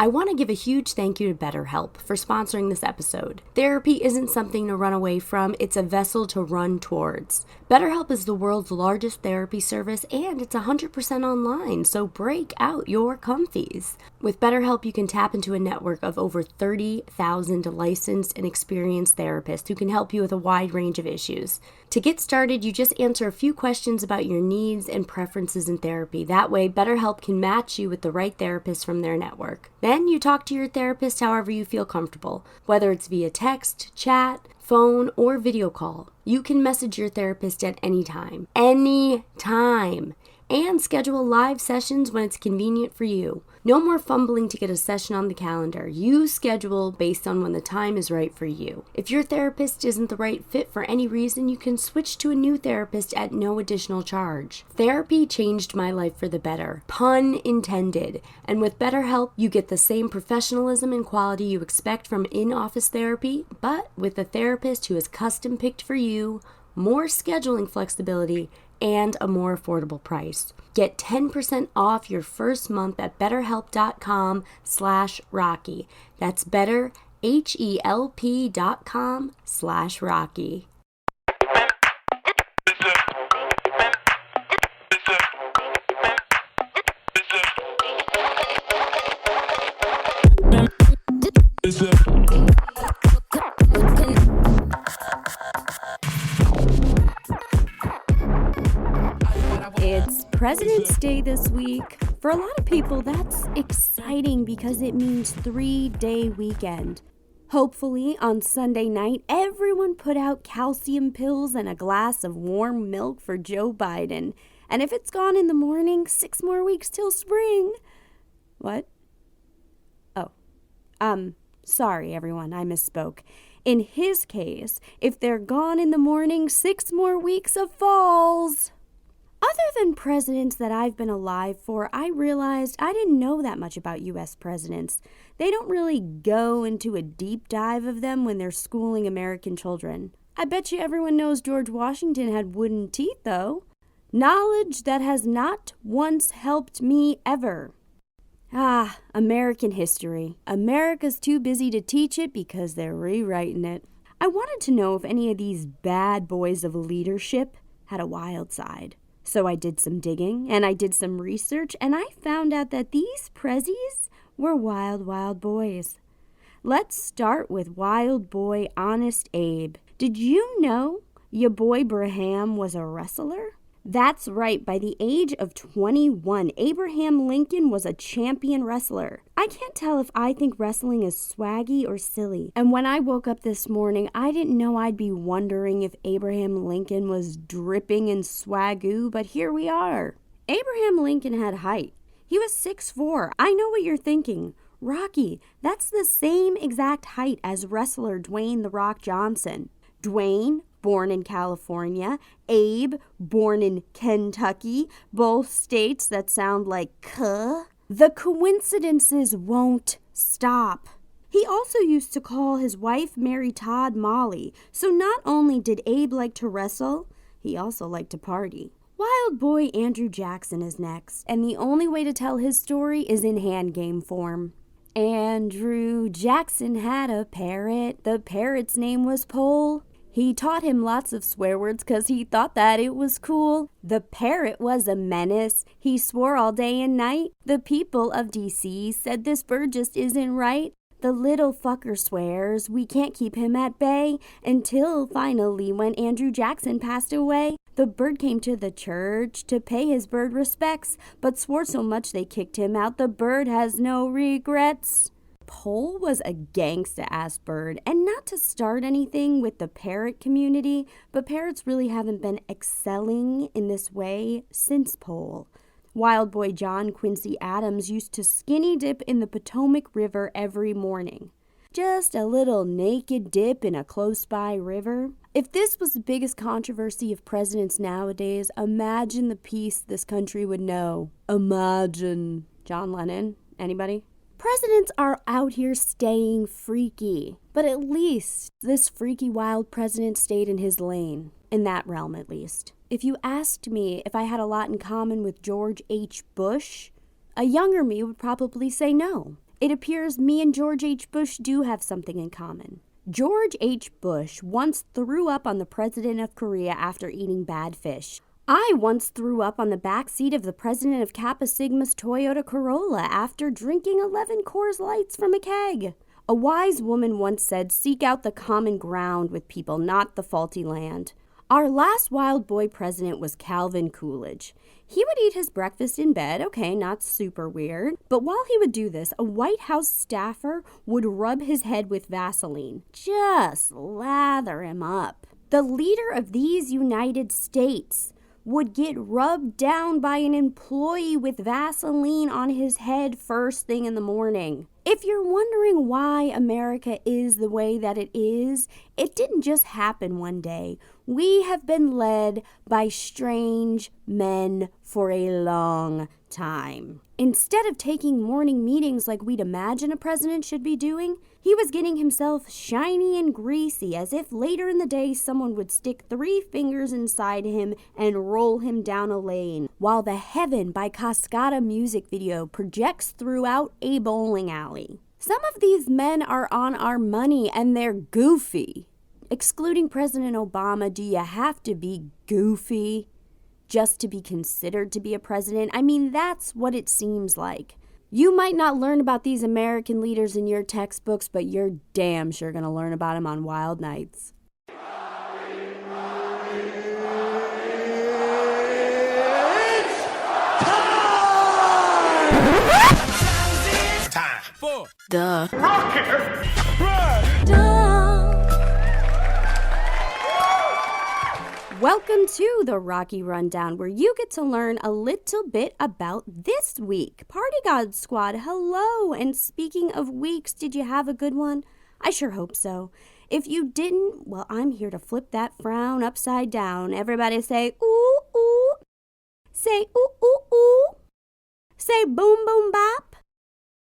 I want to give a huge thank you to BetterHelp for sponsoring this episode. Therapy isn't something to run away from, it's a vessel to run towards. BetterHelp is the world's largest therapy service and it's 100% online, so break out your comfies. With BetterHelp, you can tap into a network of over 30,000 licensed and experienced therapists who can help you with a wide range of issues. To get started, you just answer a few questions about your needs and preferences in therapy. That way, BetterHelp can match you with the right therapist from their network. Then you talk to your therapist however you feel comfortable, whether it's via text, chat, phone, or video call. You can message your therapist at any time. Anytime. And schedule live sessions when it's convenient for you. No more fumbling to get a session on the calendar. You schedule based on when the time is right for you. If your therapist isn't the right fit for any reason, you can switch to a new therapist at no additional charge. Therapy changed my life for the better. Pun intended. And with BetterHelp, you get the same professionalism and quality you expect from in-office therapy, but with a therapist who is custom picked for you, more scheduling flexibility, and a more affordable price. Get 10% off your first month at betterhelp.com/Rocky. That's betterhelp.com/Rocky. It's President's Day this week. For a lot of people, that's exciting because it means 3-day weekend. Hopefully, on Sunday night, everyone put out calcium pills and a glass of warm milk for Joe Biden. And if it's gone in the morning, 6 more weeks till spring. What? Oh. Sorry, everyone, I misspoke. In his case, if they're gone in the morning, 6 more weeks of falls. Other than presidents that I've been alive for, I realized I didn't know that much about U.S. presidents. They don't really go into a deep dive of them when they're schooling American children. I bet you everyone knows George Washington had wooden teeth, though. Knowledge that has not once helped me ever. American history. America's too busy to teach it because they're rewriting it. I wanted to know if any of these bad boys of leadership had a wild side. So I did some digging, and I did some research, and I found out that these prezzies were wild, wild boys. Let's start with wild boy Honest Abe. Did you know your boy Braham was a wrestler? That's right, by the age of 21, Abraham Lincoln was a champion wrestler. I can't tell if I think wrestling is swaggy or silly. And when I woke up this morning, I didn't know I'd be wondering if Abraham Lincoln was dripping in swagoo, but here we are. Abraham Lincoln had height. He was 6'4". I know what you're thinking. Rocky, that's the same exact height as wrestler Dwayne "The Rock" Johnson. Dwayne, born in California, Abe, born in Kentucky, both states that sound like "cuh." The coincidences won't stop. He also used to call his wife Mary Todd Molly, so not only did Abe like to wrestle, he also liked to party. Wild boy Andrew Jackson is next, and the only way to tell his story is in hand game form. Andrew Jackson had a parrot. The parrot's name was Pole. He taught him lots of swear words because he thought that it was cool. The parrot was a menace. He swore all day and night. The people of D.C. said this bird just isn't right. The little fucker swears we can't keep him at bay until finally when Andrew Jackson passed away. The bird came to the church to pay his bird respects, but swore so much they kicked him out. The bird has no regrets. Pole was a gangsta-ass bird, and not to start anything with the parrot community, but parrots really haven't been excelling in this way since Pole. Wild boy John Quincy Adams used to skinny dip in the Potomac River every morning. Just a little naked dip in a close-by river. If this was the biggest controversy of presidents nowadays, imagine the peace this country would know. Imagine. John Lennon? Anybody? Presidents are out here staying freaky, but at least this freaky wild president stayed in his lane, in that realm at least. If you asked me if I had a lot in common with George H. Bush, a younger me would probably say no. It appears me and George H. Bush do have something in common. George H. Bush once threw up on the president of Korea after eating bad fish. I once threw up on the back seat of the president of Kappa Sigma's Toyota Corolla after drinking 11 Coors Lights from a keg. A wise woman once said, "Seek out the common ground with people, not the faulty land." Our last wild boy president was Calvin Coolidge. He would eat his breakfast in bed, okay, not super weird. But while he would do this, a White House staffer would rub his head with Vaseline. Just lather him up. The leader of these United States would get rubbed down by an employee with Vaseline on his head first thing in the morning. If you're wondering why America is the way that it is, it didn't just happen one day. We have been led by strange men for a long time. Instead of taking morning meetings like we'd imagine a president should be doing, he was getting himself shiny and greasy as if later in the day someone would stick 3 fingers inside him and roll him down a lane, while the Heaven by Cascada music video projects throughout a bowling alley. Some of these men are on our money and they're goofy. Excluding President Obama, do you have to be goofy just to be considered to be a president? I mean, that's what it seems like. You might not learn about these American leaders in your textbooks, but you're damn sure going to learn about them on wild nights. Time for Duh. Welcome to the Rocky Rundown, where you get to learn a little bit about this week. Party God Squad, hello! And speaking of weeks, did you have a good one? I sure hope so. If you didn't, well, I'm here to flip that frown upside down. Everybody say, ooh, ooh. Say, ooh, ooh, ooh. Say, boom, boom, bop.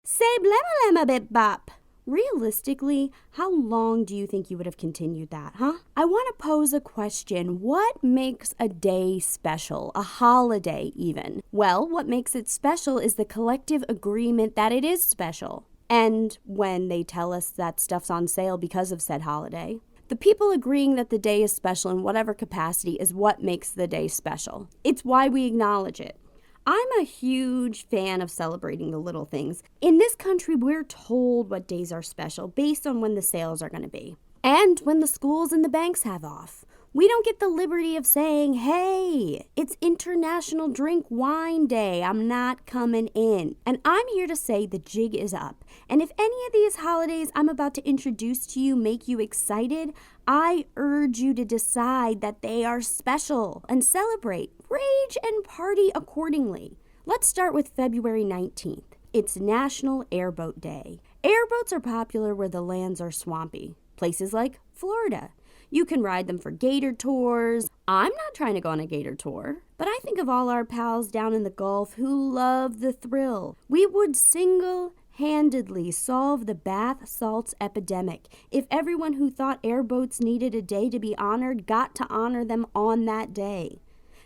Say, blemma, lemma, bip, bop. Realistically, how long do you think you would have continued that, huh? I want to pose a question. What makes a day special? A holiday, even? Well, what makes it special is the collective agreement that it is special. And when they tell us that stuff's on sale because of said holiday. The people agreeing that the day is special in whatever capacity is what makes the day special. It's why we acknowledge it. I'm a huge fan of celebrating the little things. In this country, we're told what days are special based on when the sales are going to be. And when the schools and the banks have off. We don't get the liberty of saying, hey, it's International Drink Wine Day. I'm not coming in. And I'm here to say the jig is up. And if any of these holidays I'm about to introduce to you make you excited, I urge you to decide that they are special and celebrate, rage, and party accordingly. Let's start with February 19th. It's National Airboat Day. Airboats are popular where the lands are swampy, places like Florida. You can ride them for gator tours. I'm not trying to go on a gator tour, but I think of all our pals down in the Gulf who love the thrill. We would single-handedly solve the bath salts epidemic if everyone who thought airboats needed a day to be honored got to honor them on that day.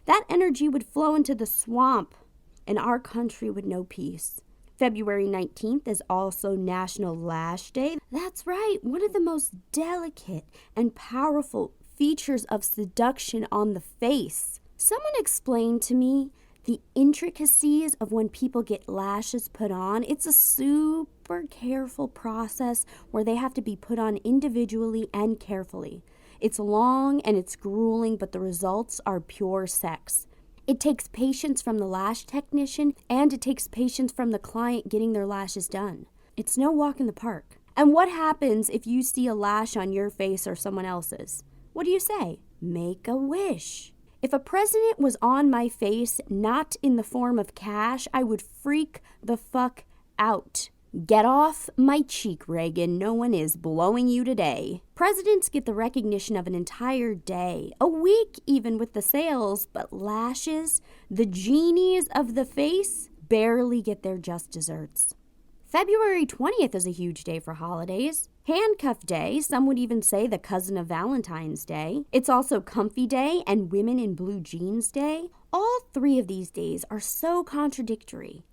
That energy would flow into the swamp, and our country would know peace. February 19th is also National Lash Day. That's right, one of the most delicate and powerful features of seduction on the face. Someone explained to me the intricacies of when people get lashes put on. It's a super careful process where they have to be put on individually and carefully. It's long and it's grueling, but the results are pure sex. It takes patience from the lash technician, and it takes patience from the client getting their lashes done. It's no walk in the park. And what happens if you see a lash on your face or someone else's? What do you say? Make a wish. If a president was on my face, not in the form of cash, I would freak the fuck out. Get off my cheek, Reagan. No one is blowing you today. Presidents get the recognition of an entire day, a week even with the sales, but lashes, the genies of the face, barely get their just desserts. February 20th is a huge day for holidays. Handcuff Day, some would even say the cousin of Valentine's Day. It's also Comfy Day and Women in Blue Jeans Day. All 3 of these days are so contradictory.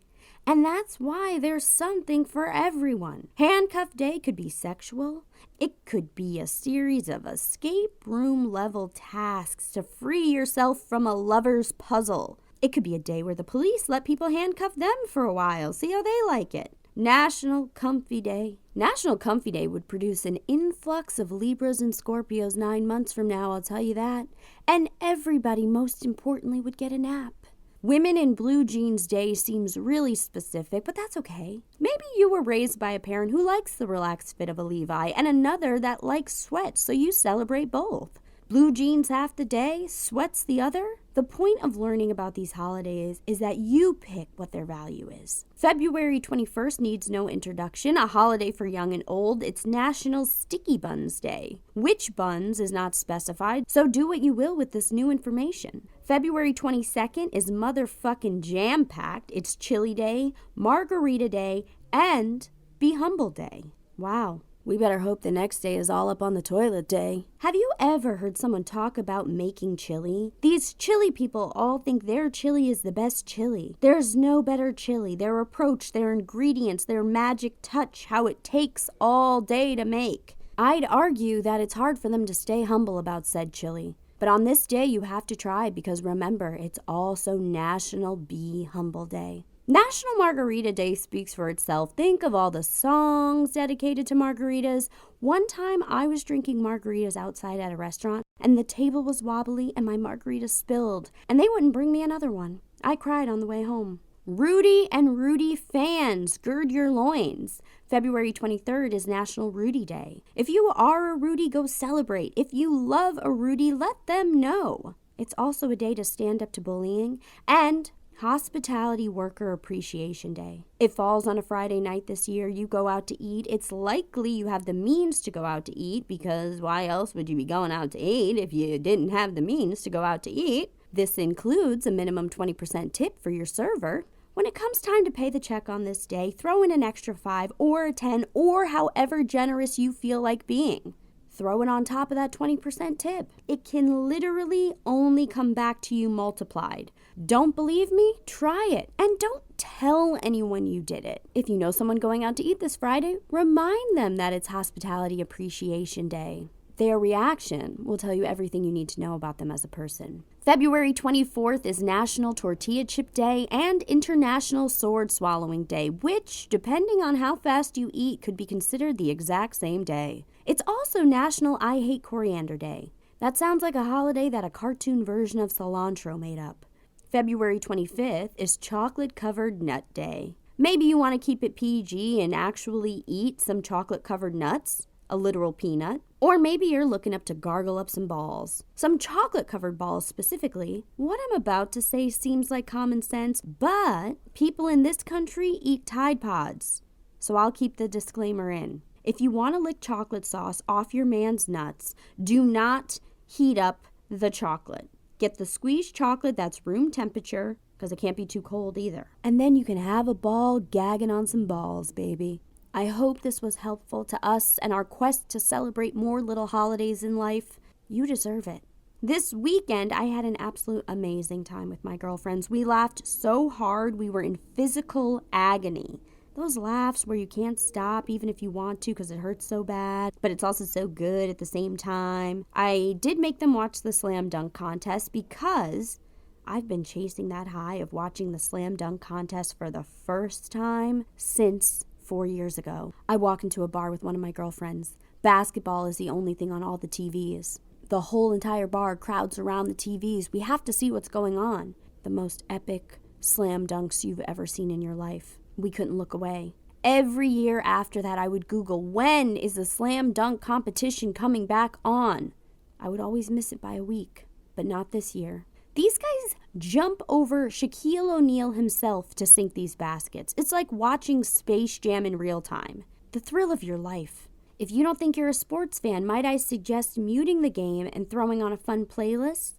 And that's why there's something for everyone. Handcuff Day could be sexual. It could be a series of escape room level tasks to free yourself from a lover's puzzle. It could be a day where the police let people handcuff them for a while, see how they like it. National Comfy Day. National Comfy Day would produce an influx of Libras and Scorpios 9 months from now, I'll tell you that. And everybody, most importantly, would get a nap. Women in Blue Jeans Day seems really specific, but that's okay. Maybe you were raised by a parent who likes the relaxed fit of a Levi and another that likes sweats, so you celebrate both. Blue jeans half the day, sweats the other? The point of learning about these holidays is that you pick what their value is. February 21st needs no introduction, a holiday for young and old. It's National Sticky Buns Day. Which buns is not specified, so do what you will with this new information. February 22nd is motherfucking jam-packed. It's Chili Day, Margarita Day, and Be Humble Day. Wow. We better hope the next day is all up on the toilet day. Have you ever heard someone talk about making chili? These chili people all think their chili is the best chili. There's no better chili. Their approach, their ingredients, their magic touch, how it takes all day to make. I'd argue that it's hard for them to stay humble about said chili. But on this day, you have to try because remember, it's also National Be Humble Day. National Margarita Day speaks for itself. Think of all the songs dedicated to margaritas. One time I was drinking margaritas outside at a restaurant and the table was wobbly and my margarita spilled and they wouldn't bring me another one. I cried on the way home. Rudy and Rudy fans, gird your loins. February 23rd is National Rudy Day. If you are a Rudy, go celebrate. If you love a Rudy, let them know. It's also a day to stand up to bullying and Hospitality Worker Appreciation Day. It falls on a Friday night this year. You go out to eat. It's likely you have the means to go out to eat because why else would you be going out to eat if you didn't have the means to go out to eat? This includes a minimum 20% tip for your server. When it comes time to pay the check on this day, throw in an extra 5 or a 10 or however generous you feel like being. Throw it on top of that 20% tip. It can literally only come back to you multiplied. Don't believe me? Try it. And don't tell anyone you did it. If you know someone going out to eat this Friday, remind them that it's Hospitality Appreciation Day. Their reaction will tell you everything you need to know about them as a person. February 24th is National Tortilla Chip Day and International Sword Swallowing Day, which, depending on how fast you eat, could be considered the exact same day. It's also National I Hate Coriander Day. That sounds like a holiday that a cartoon version of cilantro made up. February 25th is Chocolate-Covered Nut Day. Maybe you want to keep it PG and actually eat some chocolate-covered nuts, a literal peanut. Or maybe you're looking up to gargle up some balls. Some chocolate-covered balls specifically. What I'm about to say seems like common sense, but people in this country eat Tide Pods. So I'll keep the disclaimer in. If you want to lick chocolate sauce off your man's nuts, do not heat up the chocolate. Get the squeezed chocolate that's room temperature, because it can't be too cold either. And then you can have a ball gagging on some balls, baby. I hope this was helpful to us and our quest to celebrate more little holidays in life. You deserve it. This weekend, I had an absolute amazing time with my girlfriends. We laughed so hard, we were in physical agony. Those laughs where you can't stop even if you want to because it hurts so bad, but it's also so good at the same time. I did make them watch the slam dunk contest because I've been chasing that high of watching the slam dunk contest for the first time since 4 years ago. I walk into a bar with one of my girlfriends. Basketball is the only thing on all the TVs. The whole entire bar crowds around the TVs. We have to see what's going on. The most epic slam dunks you've ever seen in your life. We couldn't look away. Every year after that, I would Google, when is the slam dunk competition coming back on? I would always miss it by a week, but not this year. These guys jump over Shaquille O'Neal himself to sink these baskets. It's like watching Space Jam in real time. The thrill of your life. If you don't think you're a sports fan, might I suggest muting the game and throwing on a fun playlist?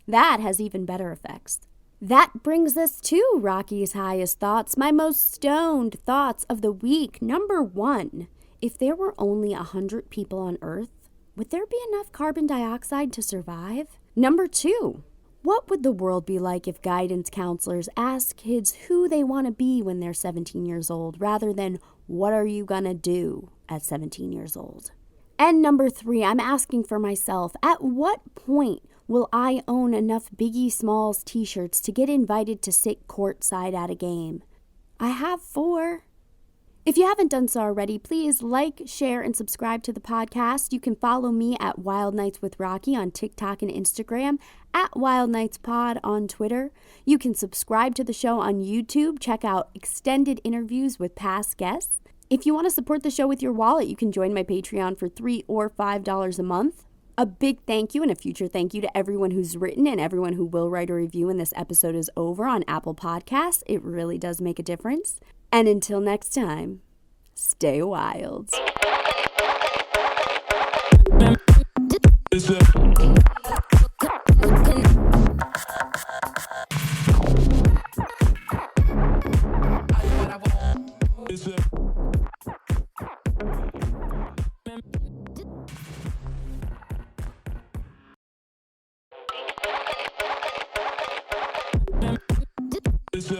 That has even better effects. That brings us to Rocky's highest thoughts, my most stoned thoughts of the week. Number 1, if there were only 100 people on Earth, would there be enough carbon dioxide to survive? Number 2, What would the world be like if guidance counselors asked kids who they want to be when they're 17 years old rather than what are you gonna do at 17 years old? And number 3, I'm asking for myself, at what point will I own enough Biggie Smalls t-shirts to get invited to sit courtside at a game? I have 4. If you haven't done so already, please like, share, and subscribe to the podcast. You can follow me at Wild Nights with Rocky on TikTok and Instagram, at Wild Nights Pod on Twitter. You can subscribe to the show on YouTube. Check out extended interviews with past guests. If you want to support the show with your wallet, you can join my Patreon for $3 or $5 a month. A big thank you and a future thank you to everyone who's written and everyone who will write a review when this episode is over on Apple Podcasts. It really does make a difference. And until next time, stay wild. It's a